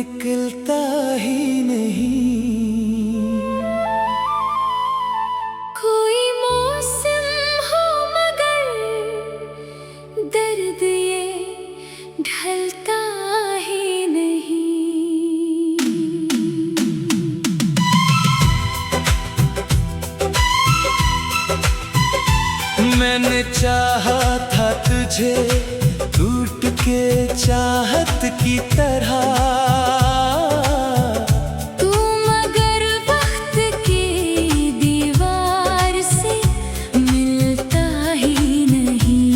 निकलता ही नहीं। कोई मौसम हो मगर दर्द ये ढलता ही नहीं। मैंने चाहा था तुझे टूट के चाहत की तरह, तू मगर वक्त की दीवार से मिलता ही नहीं।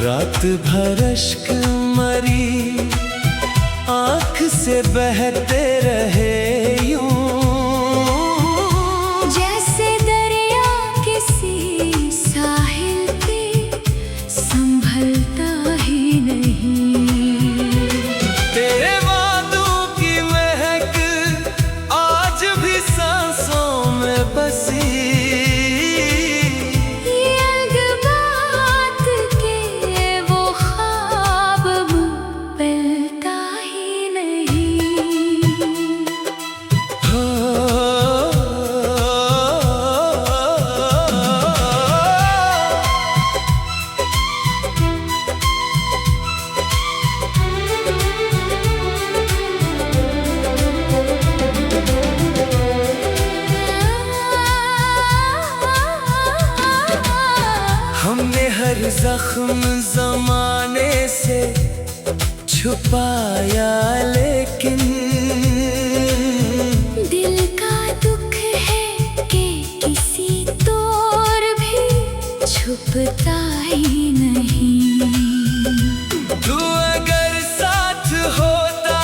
रात भर अश्क मरी आँख से बहते रहे यूं, जैसे दरिया किसी साहिल पे संभलता ही नहीं। तेरे वादों की महक आज भी सांसों में बसी। ये अलग बात के वो ख्वाब मिलता ही नहीं। हो हमने हर जख्म जमाने से छुपाया, लेकिन दिल का दुख है कि किसी तौर भी छुपता ही नहीं। तू अगर साथ होता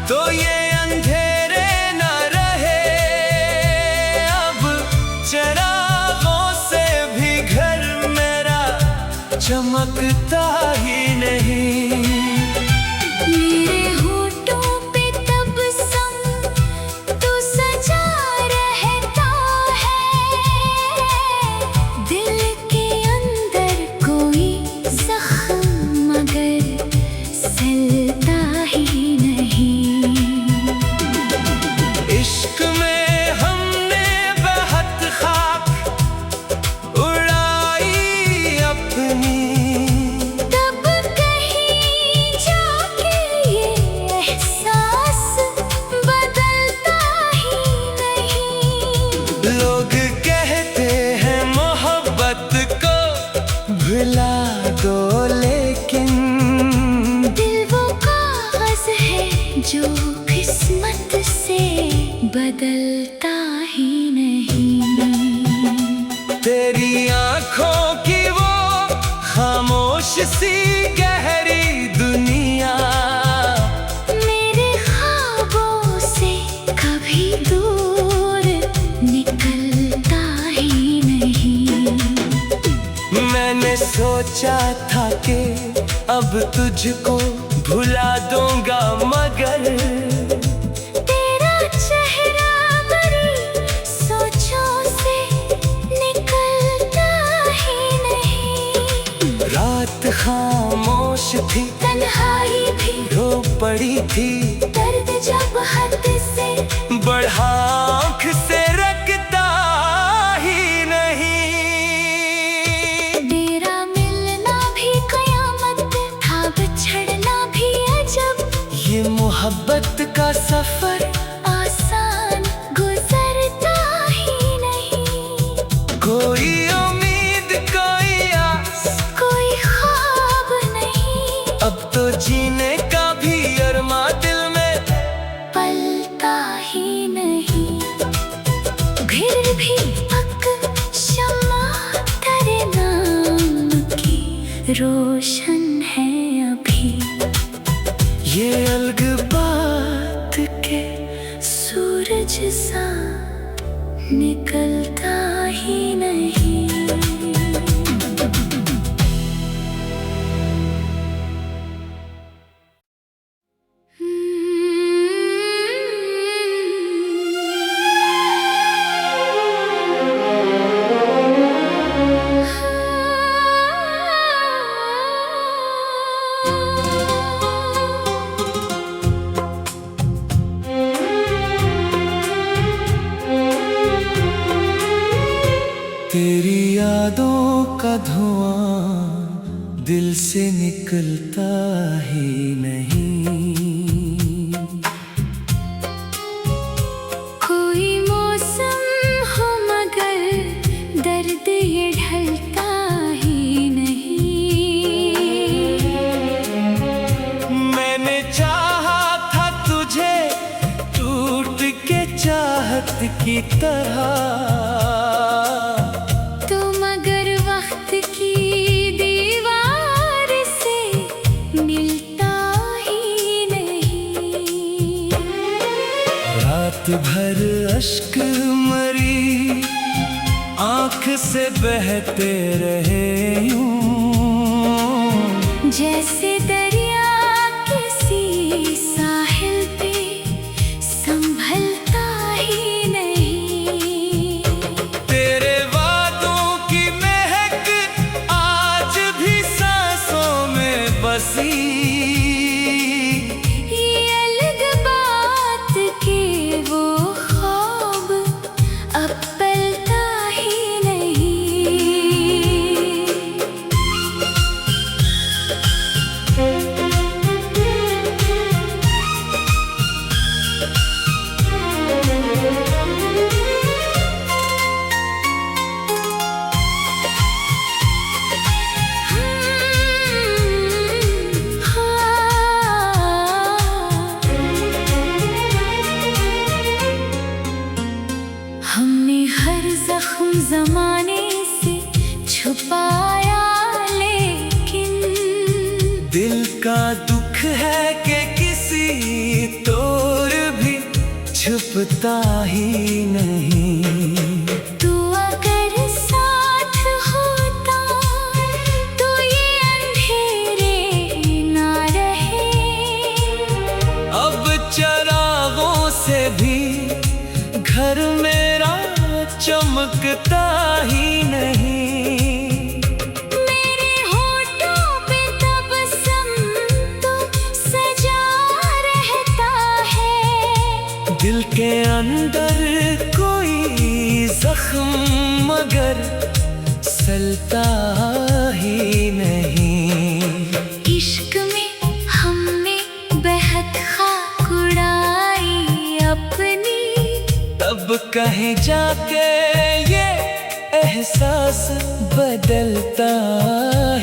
तो ये अंधेरे न रहे। अब चिरागों से भी घर मेरा चमकता ही नहीं। मेरे होठों पे तबस्सुम तू सजा रहता है। दिल के अंदर कोई जख्म मगर सिलता ही नहीं। इश्क में हमने बहुत खाक उड़ाई अपनी, तब कहीं जाके ये एहसास बदलता ही नहीं। लोग कहते हैं मोहब्बत को भुला दो, लेकिन दिल वो कागज है जो किस्मत से बदलता ही नहीं। तेरी आंखों की वो खामोश सी गहरी दुनिया मेरे ख्वाबों से कभी दूर निकलता ही नहीं। मैंने सोचा था कि अब तुझको भुला दूंगा, मगर तेरा चेहरा मेरी सोचों से निकलता ही नहीं। रात खामोश थी, तन्हाई भी रो पड़ी थी, दर्द जब हद से बढ़ा आँख से रखता ही नहीं। तेरा मिलना भी कयामत था, बिछड़ना भी अजब। ये मोहब्बत का सफर आसान गुजरता ही नहीं। कोई उम्मीद कोई आस कोई ख्वाब नहीं, अब तो जीने का भी अरमा दिल में पलता ही नहीं। फिर भी पक शम्मा तेरे नाम की रोशन है अभी। ये अलग बात के सूरज सा निकलता ही नहीं। दिल से निकलता ही नहीं। कोई मौसम हो मगर दर्द ये ढलता ही नहीं। मैंने चाहा था तुझे टूट के चाहत की तरह, तो मगर वक्त की दीवार से मिलता ही नहीं। रात भर अश्क मरी आँख से बहते रहे यूं, जैसे दरिया किसी साहिल पे संभलता ही नहीं। तेरे वादों की महक आज भी सांसों में बसी। ये अलग बात के वो ख्वाब अब पलता ही नहीं। हमने हर जख्म जमाने से छुपाया, लेकिन दिल का दुख है कि किसी तोर भी छुपता ही नहीं। तू अगर साथ होता तो ये अंधेरे ना रहे। अब चरागों से भी घर मेरा चमकता ही नहीं। मेरे होठों पे तबस्सुम तो सजा रहता है। दिल के अंदर कोई जख्म मगर सलता ही नहीं। इश्क में हमने बेहद खाक उड़ाई अपनी, तब कहीं जाके ये एहसास बदलता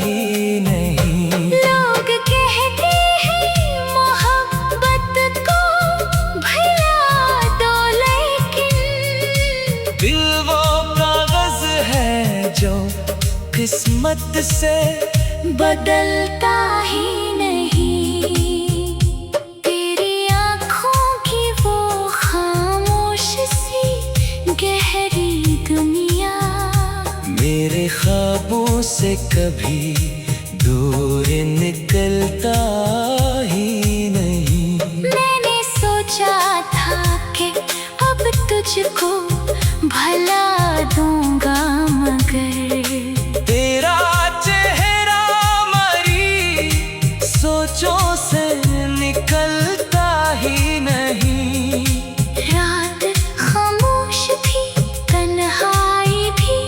ही नहीं। लोग कहते हैं मोहब्बत को भुला दो, लेकिन दिल वो कागज है जो किस्मत से बदलता ही नहीं। तेरी आँखों की वो खामोश सी गहरी दुनिया मेरे ख्वाबों से कभी दूर निकलता ही नहीं। मैंने सोचा था कि अब तुझको भला दूंगा, मगर तेरा चेहरा मरी सोचों से निकलता ही नहीं। रात खामोश थी, तन्हाई भी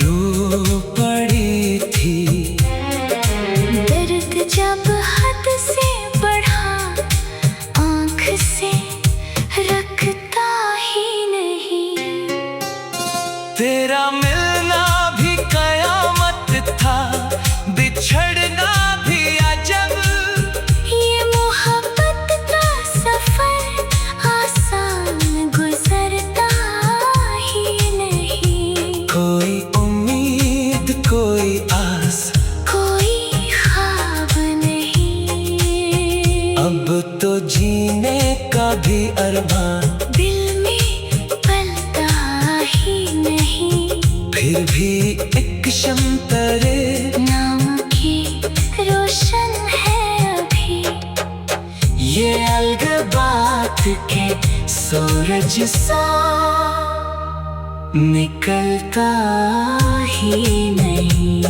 रू पड़ी थी। दर्द जब हद से बढ़ा आँख से रखता ही नहीं। तेरा मिलना भी कयामत था, बिछड़ना भी अजब। ये मोहब्बत का सफर आसान गुजरता ही नहीं। कोई उम्मीद कोई आस कोई ख्वाब नहीं। अब तो जीने का भी अरमान दिल में पलता ही नहीं। फिर भी एक शम्म तेरे नाम की रोशन है अभी। ये अलग बात के सूरज सा निकलता ही नहीं।